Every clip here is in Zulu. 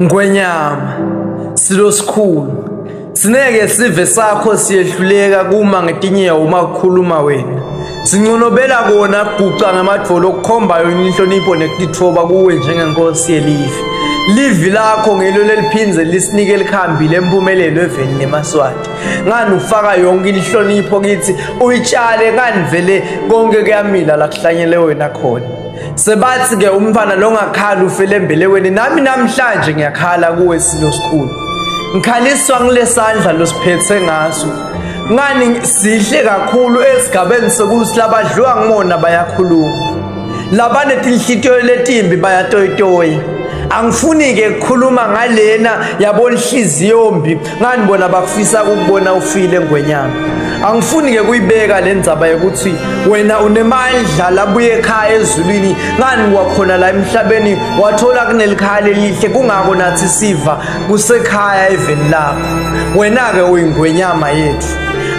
Ngwenyama silo sikhulu sineke sive sakho siyehluleka kuma ngetinyewo uma kukhuluma wena sinconobela kona guca ngamadvolo okukhombayo inhlonipho nekutithoba kuwe njengenkosi yelive livi lakho ngelo leliphindze lisinike likhambile empumelelo eveni nemaswati ngani ufaka yonke inhlonipho kithi uyitshale ngani vele konke kuyamila la kuhlanyele wena khona sebathi ke umfana longakhali ufele embelekweni nami namhlanje ngiyakhala kuwe silo sikhulu ngikhaliswa ngilesandla losiphethe ngaso ngani sihle kakhulu esigabeni sokuthi labadliwa ngimona bayakhuluma labanetinhlitiyo letimbi bayatoyitoya angifuni ke ukukhuluma ngalena yabona ihliziyo mbi ngani bona bakufisa ukubona ufile Ngwenyama angifuni ke kuyibeka lendzaba ukuthi wena unemandla labuye ekhaya ezulwini ngani wakhona la emhlabeni wathola kunelikhaya elihle kungako nathi siva kusekhaya eveni lapho wena ke uyingwenyama yethu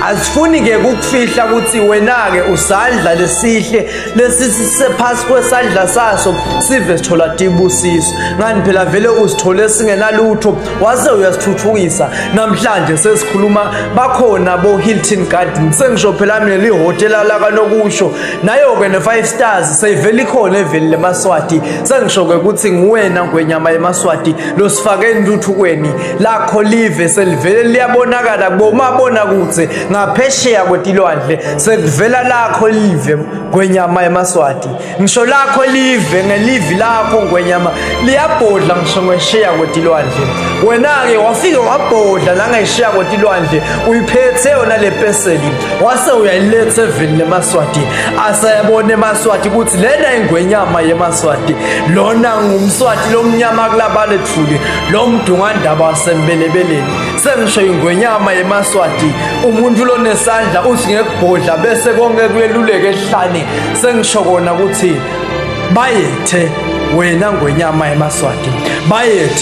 asifuni ke ukufihla ukuthi wena ke usandla lesihle lesisephansi kwesandla saso sive sithola tibusiso ngani phela vele usithole singenalutho waze uyasithuthukisa namhlanje sesikhuluma bakhona bo Hilton Garden sengisho phela mina lihotela la kaNokusho nayo ke ne5 stars seyivela ikhona eveli leMaswati sengisho ke ukuthi nguwena Ngwenyama yeMaswati losifake entuthukweni lakho live selivele liyabonakala kubomabona kutse ngaphesheya kwetilwandle sekuvela lakho live Ngwenyama yeMaswati ngisho lakho live ngelivi lakho Ngwenyama liyabhodla ngisho ngesheya kwetilwandle wena ke wafika wabhodla la ngesheya kwetilwandle uyiphethe yona le peseli wase uyayiletha eveni leMaswati asayabona eMaswati ukuthi lena ingwenyama yeMaswati lona ngumswati lomnyama kulabale thuli lo mdungandaba wasembelebeleni sengisho ingwenyama yeMaswati umuntu lonesandla uthi ngekubhodla bese konke kuyeluleke ehlane sengisho kona ukuthi bayethe wena Ngwenyama yeMaswati bayethe